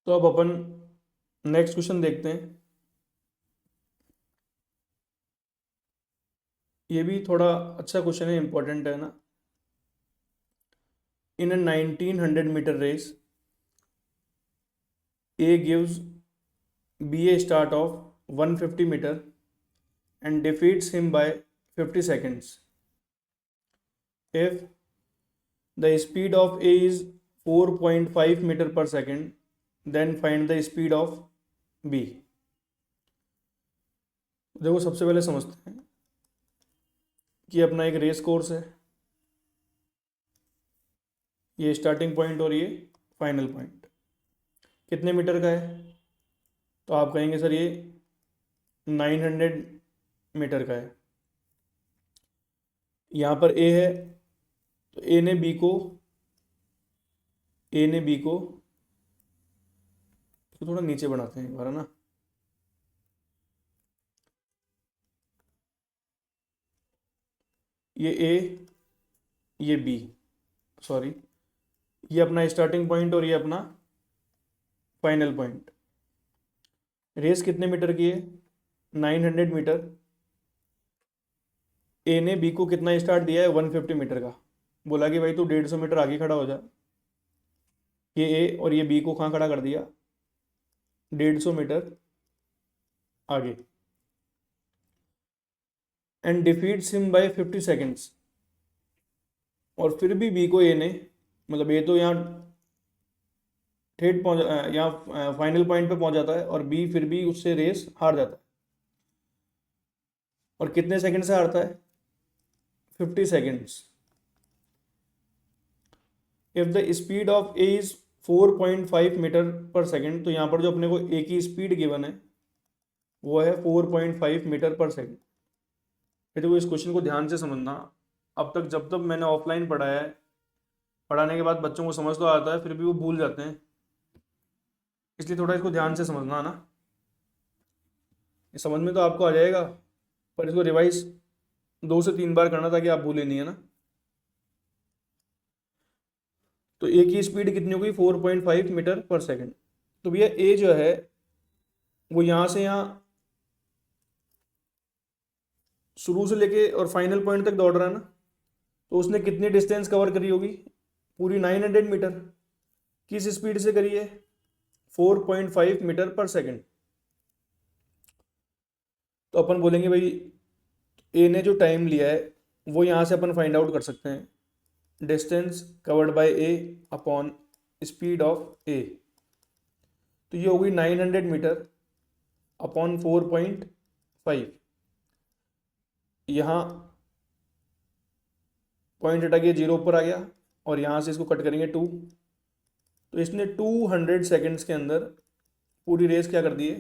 तो अब अपन नेक्स्ट क्वेश्चन देखते हैं। ये भी थोड़ा अच्छा क्वेश्चन है, इंपॉर्टेंट है ना। इन a 1900 meter race, A gives B a start of 150 meter and defeats him by 50 seconds. If the speed of A is 4.5 meter per second, then find the speed of B. देखो सबसे पहले समझते हैं कि अपना एक रेस कोर्स है, ये स्टार्टिंग पॉइंट और ये फाइनल पॉइंट कितने मीटर का है? तो आप कहेंगे सर ये 900 मीटर का है। यहाँ पर ए है, तो ए ने बी को तो थोड़ा नीचे बनाते हैं एक बार, है ना। ये ए, ये बी, सॉरी, ये अपना स्टार्टिंग पॉइंट और ये अपना फाइनल पॉइंट। रेस कितने मीटर की है? 900 मीटर। ए ने बी को कितना स्टार्ट दिया है? 150 मीटर का। बोला कि भाई तू 150 मीटर आगे खड़ा हो जा। ये ए और ये बी को कहाँ खड़ा कर दिया? 150 मीटर आगे। And defeats him by 50 seconds. और फिर भी बी को ए ने, मतलब ए तो यहाँ ठेठ पहुँच, यहाँ फाइनल पॉइंट पे पहुँच जाता है, और बी फिर भी उससे रेस हार जाता है। और कितने सेकंड से हारता है? 50 seconds. If the speed of A is 4.5 metre per second, तो यहाँ पर जो अपने को ए की स्पीड गिवन है वो है 4.5 मीटर पर सेकंड। ये देखो, इस क्वेश्चन को ध्यान से समझना। अब तक जब तक मैंने ऑफलाइन पढ़ा है, पढ़ाने के बाद बच्चों को समझ तो आता है, फिर भी वो भूल जाते हैं, इसलिए थोड़ा इसको ध्यान से समझना ना। ये समझ में तो आपको आ जाएगा, पर इसको रिवाइज 2 से 3 बार करना ताकि आप भूले नहीं, है ना। तो ए की स्पीड कितनी हो गई? 4.5 मीटर पर सेकंड। तो भैया ए जो है वो यहाँ से यहाँ शुरू से लेके और फाइनल पॉइंट तक दौड़ रहा है ना, तो उसने कितनी डिस्टेंस कवर करी होगी? पूरी 900 मीटर। किस स्पीड से करी है? 4.5 मीटर पर सेकंड। तो अपन बोलेंगे भाई ए ने जो टाइम लिया है वो यहाँ से अपन फाइंड आउट कर सकते हैं, distance covered by A upon speed of A. तो ये होगी 900 मीटर अपॉन 4.5। यहाँ पॉइंट हटा के 0 ऊपर आ गया और यहाँ से इसको कट करेंगे 2। तो इसने 200 सेकंड्स के अंदर पूरी रेस क्या कर दी है?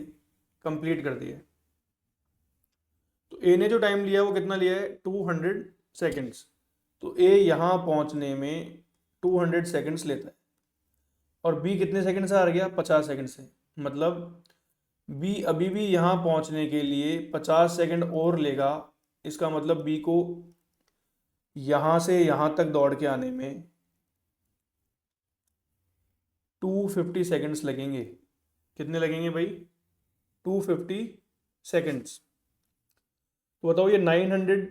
कंप्लीट कर दी है। तो ए ने जो टाइम लिया है वो कितना लिया है? 200 सेकंड्स। तो ए यहाँ पहुँचने में 200 सेकंड्स लेता है, और बी कितने सेकंड से हार गया? 50 सेकंड से। मतलब बी अभी भी यहाँ पहुँचने के लिए 50 सेकंड और लेगा। इसका मतलब बी को यहाँ से यहाँ तक दौड़ के आने में 250 सेकंड्स लगेंगे। कितने लगेंगे भाई? 250 सेकंड्स। तो बताओ, ये 900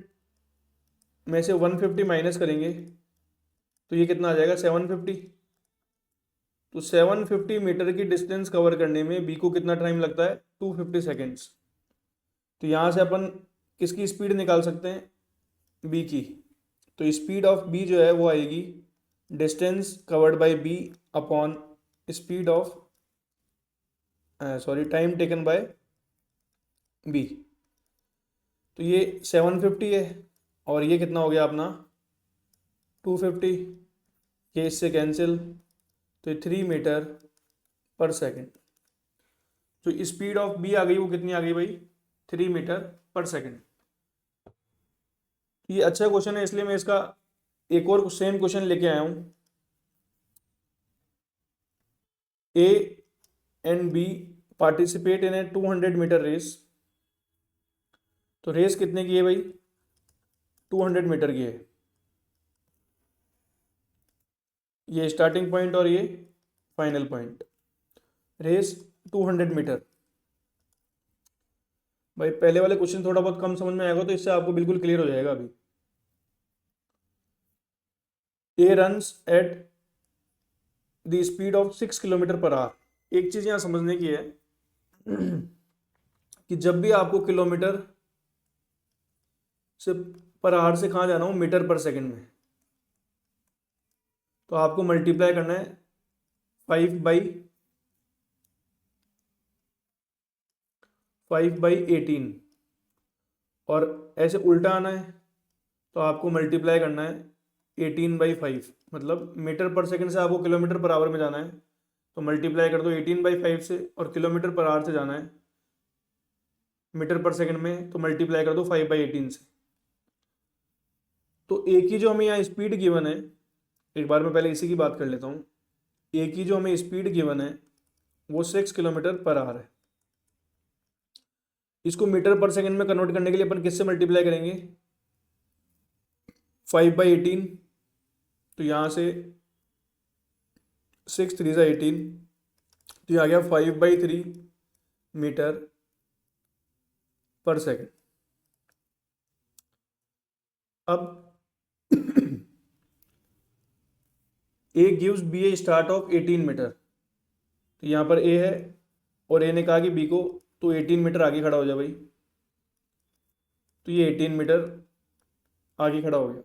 में से 150 माइनस करेंगे तो ये कितना आ जाएगा? 750। तो 750 मीटर की डिस्टेंस कवर करने में बी को कितना टाइम लगता है? 250 सेकंड्स। तो यहाँ से अपन किसकी स्पीड निकाल सकते हैं? बी की। तो स्पीड ऑफ बी जो है वो आएगी distance covered by B upon speed of time taken by B. तो ये 750 है और ये कितना हो गया अपना? 250। ये इससे कैंसिल, तो 3 मीटर पर सेकंड। जो स्पीड ऑफ बी आ गई वो कितनी आ गई भाई? 3 मीटर पर सेकंड। ये अच्छा क्वेश्चन है, इसलिए मैं इसका एक और सेम क्वेश्चन लेके आया हूँ। A and B participate in a 200 metre race. तो रेस कितने की है भाई? 200 मीटर की है। ये स्टार्टिंग पॉइंट और ये फाइनल पॉइंट। Race 200 metre. भाई पहले वाले क्वेश्चन थोड़ा बहुत कम समझ में आएगा, तो इससे आपको बिल्कुल क्लियर हो जाएगा अभी। A runs at the speed of 6 kilometre per hour. एक चीज़ यहाँ समझने की है कि जब भी आपको किलोमीटर से पर आवर से कहाँ जाना हो? मीटर पर सेकंड में। तो आपको मल्टीप्लाई करना है 5/18, और ऐसे उल्टा आना है तो आपको मल्टीप्लाई करना है 18/5। मतलब मीटर पर सेकंड से आपको किलोमीटर पर आवर में जाना है, तो मल्टीप्लाई कर दो 18/5 से, और किलोमीटर पर आवर से जाना है मीटर पर सेकंड में, तो मल्टीप्लाई कर दो 5/18 से। तो ए की जो हमें यहाँ स्पीड गिवन है, एक बार मैं पहले इसी की बात कर लेता हूँ। ए की जो हमें स्पीड गिवन है वो 6 किलोमीटर पर आवर है। इसको मीटर पर सेकंड में कन्वर्ट करने के लिए अपन किससे मल्टीप्लाई करेंगे? 5/18। तो यहाँ से 6 3 ज़ा 18, तो ये आ गया 5/3 मीटर पर सेकंड। अब A gives B a start of 18 metre. तो यहाँ पर ए है और ए ने कहा कि बी को तो 18 मीटर आगे खड़ा हो जा भाई। तो ये 18 मीटर आगे खड़ा हो गया,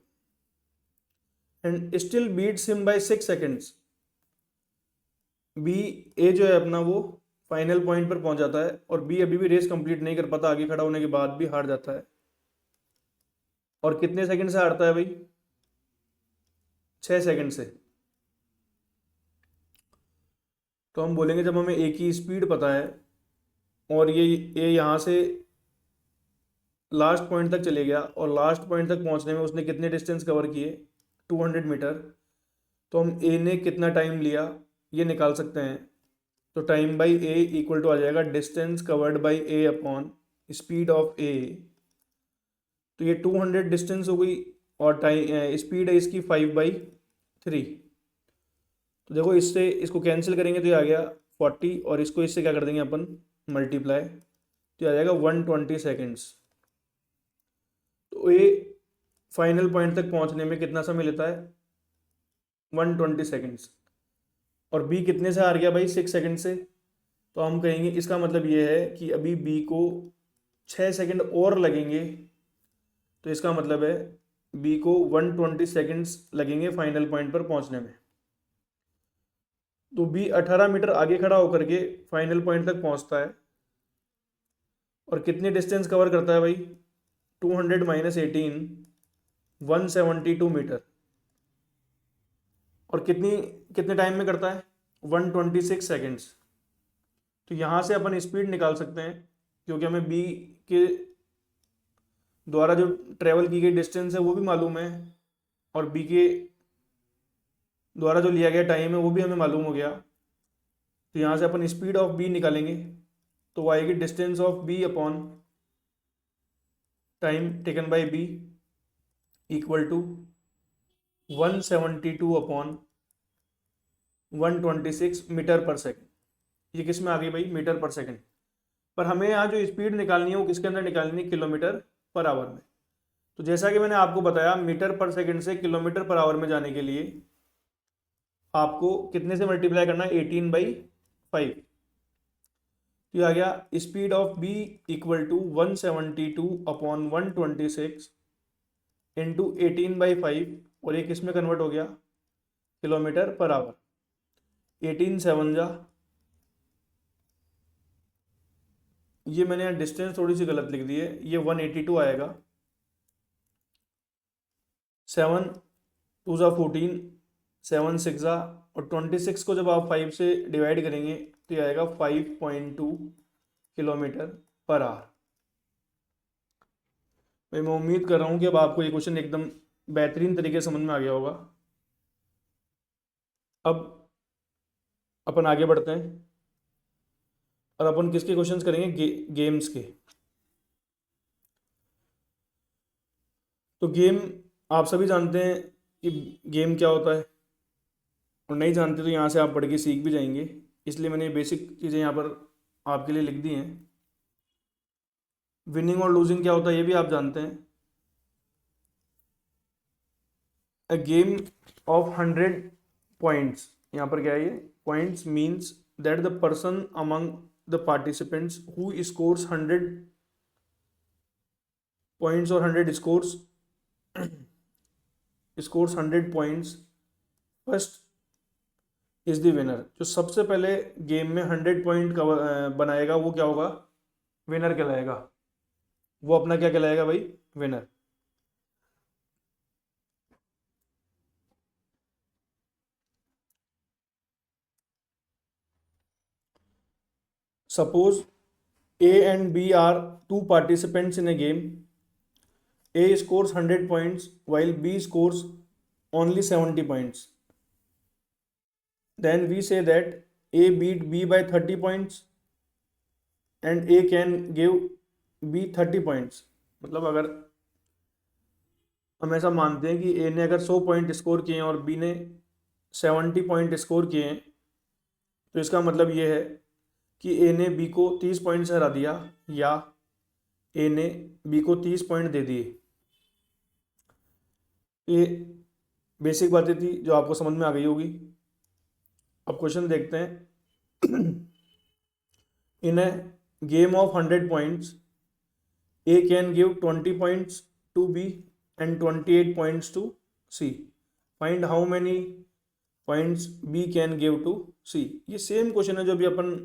and still beats him by 6 seconds. B A जो है अपना वो फाइनल पॉइंट पर पहुंच जाता है, और बी अभी भी रेस कंप्लीट नहीं कर पाता, आगे खड़ा होने के बाद भी हार जाता है। और कितने सेकंड से हारता है भाई? 6 सेकंड से। तो हम बोलेंगे जब हमें ए की स्पीड पता है और ये यहाँ से लास्ट पॉइंट तक चले गया और लास्ट पॉइंट तक पहुँचने में उसने कितने डिस्टेंस कवर किए? 200 मीटर। तो हम ए ने कितना टाइम लिया ये निकाल सकते हैं। तो time by A equal to आ जाएगा distance covered by A upon speed of A. तो ये 200 डिस्टेंस हो गई और टाइम स्पीड है इसकी 5/3। तो देखो इससे इसको कैंसिल करेंगे तो ये आ गया 40 और इसको इससे क्या कर देंगे अपन मल्टीप्लाई, तो ये आ जाएगा 120 सेकेंड्स। तो ये फाइनल पॉइंट तक पहुंचने में कितना समय लेता है? 120 सेकेंड्स। और बी कितने से हार गया भाई? 6 सेकेंड से। तो हम कहेंगे इसका मतलब ये है कि अभी बी को 6 सेकेंड और लगेंगे। तो इसका मतलब है बी को 120 सेकेंड्स लगेंगे फाइनल पॉइंट पर पहुंचने में। तो बी 18 मीटर आगे खड़ा होकर के फाइनल पॉइंट तक पहुंचता है और कितनी डिस्टेंस कवर करता है भाई? 200 माइनस 18, 172 मीटर। और कितने टाइम में करता है? 126 सेकेंड्स। तो यहाँ से अपन स्पीड निकाल सकते हैं क्योंकि हमें बी के द्वारा जो ट्रेवल की गई डिस्टेंस है वो भी मालूम है और बी के द्वारा जो लिया गया टाइम है वो भी हमें मालूम हो गया। तो यहाँ से अपन स्पीड ऑफ बी निकालेंगे तो वो आएगी distance of B upon time taken by B equal to 172 upon 126 metre per second. ये किस में आ गई भाई? Metre per second. पर हमें यहाँ जो स्पीड निकालनी है वो किसके अंदर निकालनी है? किलोमीटर पर आवर में। तो जैसा कि मैंने आपको बताया मीटर पर सेकेंड से किलोमीटर पर आवर में जाने के लिए आपको कितने से मल्टीप्लाई करना है? 18/5। तो ये आ गया speed of B equal to 172 upon 126 into 18/5 और ये किस में कन्वर्ट हो गया? Kilometre per our. 18 7 जा, ये मैंने यहाँ डिस्टेंस थोड़ी सी गलत लिख दी है, ये 182 आएगा। 7 2 जा 14, 7 6 जा और 26 को जब आप 5 से डिवाइड करेंगे तो ये आएगा 5.2 किलोमीटर पर आवर। भाई मैं उम्मीद कर रहा हूँ कि अब आपको ये क्वेश्चन एकदम बेहतरीन तरीके से समझ में आ गया होगा। अब अपन आगे बढ़ते हैं और अपन किसके क्वेश्चंस करेंगे? गेम्स के। तो गेम आप सभी जानते हैं कि गेम क्या होता है और नहीं जानते तो यहाँ से आप पढ़ के सीख भी जाएंगे, इसलिए मैंने बेसिक चीज़ें यहाँ पर आपके लिए लिख दी हैं। विनिंग और लूजिंग क्या होता है ये भी आप जानते हैं। अ गेम ऑफ 100 पॉइंट्स, यहाँ पर क्या है ये? Points means that the person among the participants who scores 100 points और 100 scores 100 points first is the winner. जो सबसे पहले गेम में 100 पॉइंट बनाएगा वो क्या होगा? विनर कहलाएगा। वो अपना क्या कहलाएगा भाई? Winner. Suppose A and B are two participants in a game. A scores 100 points while B scores only 70 points. Then we say that A beat B by 30 points and A can give B 30 points. मतलब अगर हम ऐसा मानते हैं कि A ने अगर 100 पॉइंट स्कोर किए हैं और B ने 70 पॉइंट स्कोर किए हैं तो इसका मतलब ये है कि A ने B को 30 पॉइंट से हरा दिया या A ने B को 30 पॉइंट दे दिए। ये बेसिक बातें थी जो आपको समझ में आ गई होगी। अब क्वेश्चन देखते हैं। In a game of 100 points A can give 20 points to B and 28 points to C। Find how many points B can give to C। ये सेम क्वेश्चन है जो भी अपन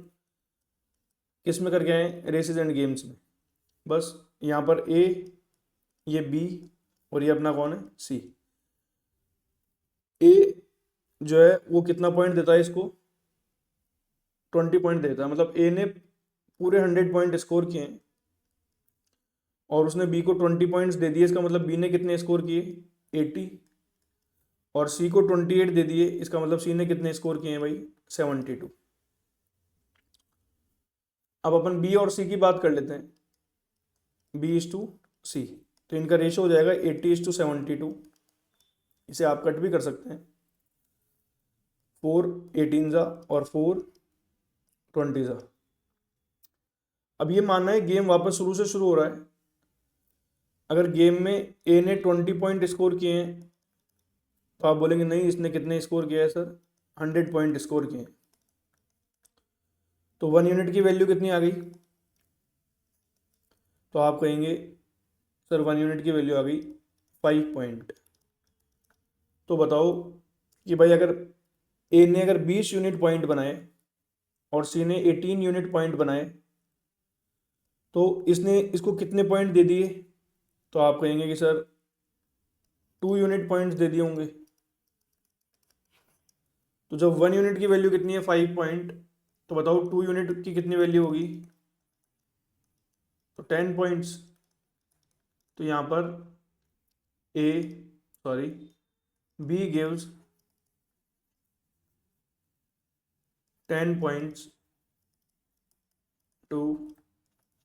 किस में करके आए? रेसेस एंड गेम्स में। बस यहाँ पर A, ये B और ये अपना कौन है, सी। ए जो है वो कितना पॉइंट देता है इसको, 20 पॉइंट देता है, मतलब ए ने पूरे 100 पॉइंट स्कोर किए हैं और उसने बी को 20 पॉइंट्स दे दिए, इसका मतलब बी ने कितने स्कोर किए, 80। और सी को 28 दे दिए, इसका मतलब सी ने कितने स्कोर किए हैं भाई, 72। अब अपन बी और सी की बात कर लेते हैं, बी इज टू सी। तो इनका रेशो हो जाएगा 80:72। इसे आप कट भी कर सकते हैं, 4 18 जा और 4 20 जा। अब ये मानना है गेम वापस शुरू से शुरू हो रहा है। अगर गेम में ए ने 20 पॉइंट स्कोर किए हैं तो आप बोलेंगे नहीं इसने कितने स्कोर किया है सर, 100 पॉइंट स्कोर किए हैं। तो 1 यूनिट की वैल्यू कितनी आ गई, तो आप कहेंगे सर 1 यूनिट की वैल्यू आ गई 5 पॉइंट। तो बताओ कि भाई अगर ए ने अगर 20 यूनिट पॉइंट बनाए और सी ने 18 यूनिट पॉइंट बनाए तो इसने इसको कितने पॉइंट दे दिए, तो आप कहेंगे कि सर 2 यूनिट पॉइंट्स दे दिए होंगे। तो जब 1 यूनिट की वैल्यू कितनी है, 5 पॉइंट, तो बताओ 2 यूनिट की कितनी वैल्यू होगी, तो 10 पॉइंट्स। तो यहाँ पर A sorry B gives 10 points to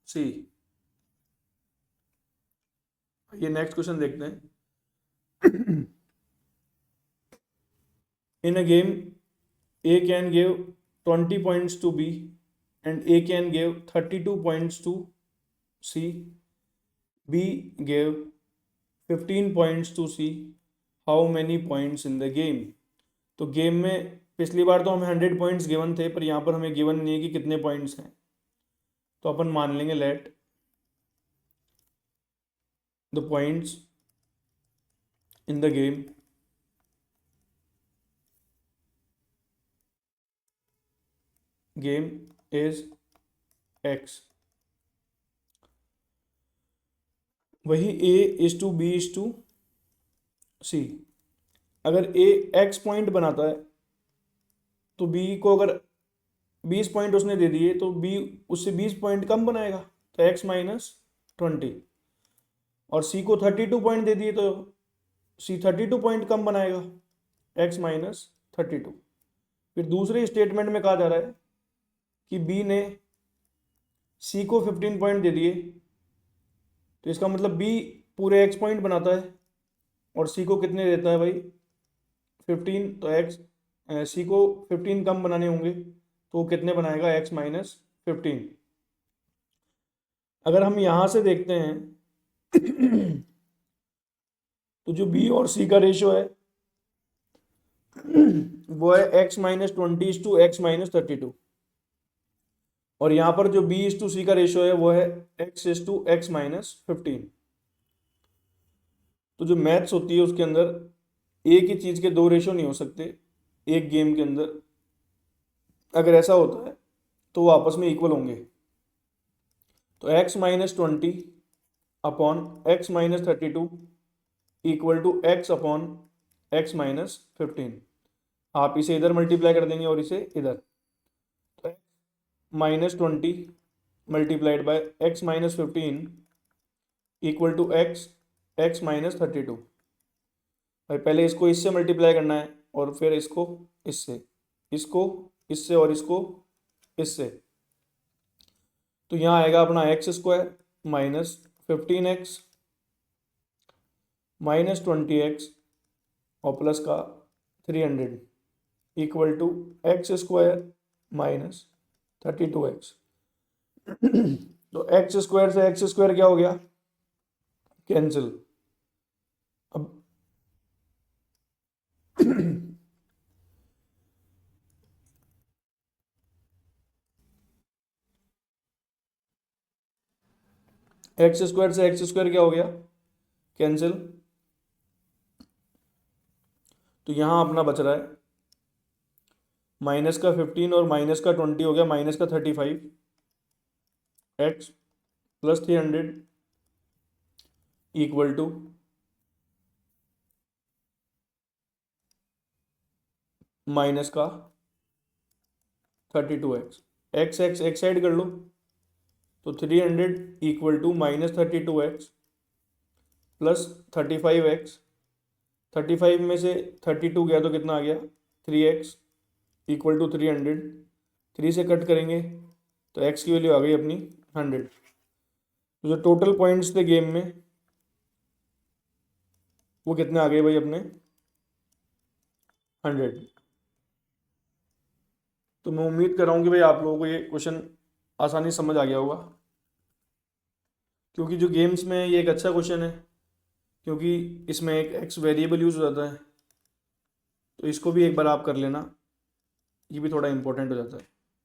C. ये नेक्स्ट क्वेश्चन देखते हैं। In a game A can give 20 points to B and A can give 32 points to C. B give 15 points to C. How many points in the game. तो गेम में पिछली बार तो हमें 100 पॉइंट्स गिवन थे, पर यहाँ पर हमें गिवन नहीं है कि कितने पॉइंट्स हैं। तो अपन मान लेंगे let the points in the game is x। वही a is to B is to C. अगर a x पॉइंट बनाता है तो b को अगर 20 पॉइंट उसने दे दिए तो b उससे 20 पॉइंट कम बनाएगा, तो x -20। और c को 32 पॉइंट दे दिए तो c 32 पॉइंट कम बनाएगा, x -32। फिर दूसरे स्टेटमेंट में कहा जा रहा है कि b ने c को 15 पॉइंट दे दिए, तो इसका मतलब b पूरे x पॉइंट बनाता है और c को कितने देता है भाई, 15। तो x c को 15 कम बनाने होंगे तो वो कितने बनाएगा, x -15। अगर हम यहाँ से देखते हैं तो जो b और c का रेशो है वो है x -20 इज टू x -32। और यहाँ पर जो b इज टू c का रेशो है वो है x इज टू x -15। तो जो मैथ्स होती है उसके अंदर एक ही चीज़ के दो रेशो नहीं हो सकते एक गेम के अंदर। अगर ऐसा होता है तो वो आपस में इक्वल होंगे। तो x -20 upon x -32 equal to x upon x -15। आप इसे इधर मल्टीप्लाई कर देंगे और इसे इधर, तो -20 multiplied by x -15 equal to x -32। भाई पहले इसको इससे मल्टीप्लाई करना है और फिर इसको इससे और इसको इससे। तो यहाँ आएगा अपना x² -15x -20x और प्लस का 300 इक्वल टू x² -32x। तो x² से x² क्या हो गया, कैंसिल। अब x² से x² क्या हो गया, कैंसिल। तो यहाँ अपना बच रहा है माइनस का 15 और माइनस का 20 हो गया माइनस का 35 x plus 300 equal to minus का 32x, एक्स एक्स एक साइड कर लो, तो 300 equal to -32x plus 35x। 35 में से 32 गया तो कितना आ गया, 3x इक्वल टू 300। 3 से कट करेंगे तो x की वैल्यू आ गई अपनी 100। तो जो टोटल पॉइंट्स थे गेम में वो कितने आ गए भाई अपने, 100। तो मैं उम्मीद कर रहा हूँ कि भाई आप लोगों को ये क्वेश्चन आसानी से समझ आ गया होगा, क्योंकि जो गेम्स में ये एक अच्छा क्वेश्चन है, क्योंकि इसमें एक एक्स वेरिएबल यूज़ हो जाता है। तो इसको भी एक बार आप कर लेना, ये भी थोड़ा इंपॉर्टेंट हो जाता है।